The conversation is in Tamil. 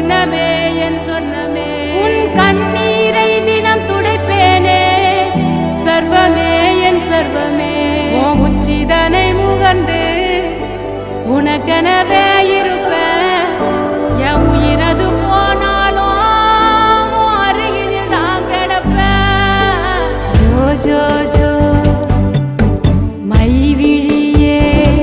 சொன்னமே என் சொன்னமே உன் கண்ணீரை தினம் துடைப்பேனே சர்வமே என் சர்வமே உச்சிதனை முகர்ந்து உனக்கெனவே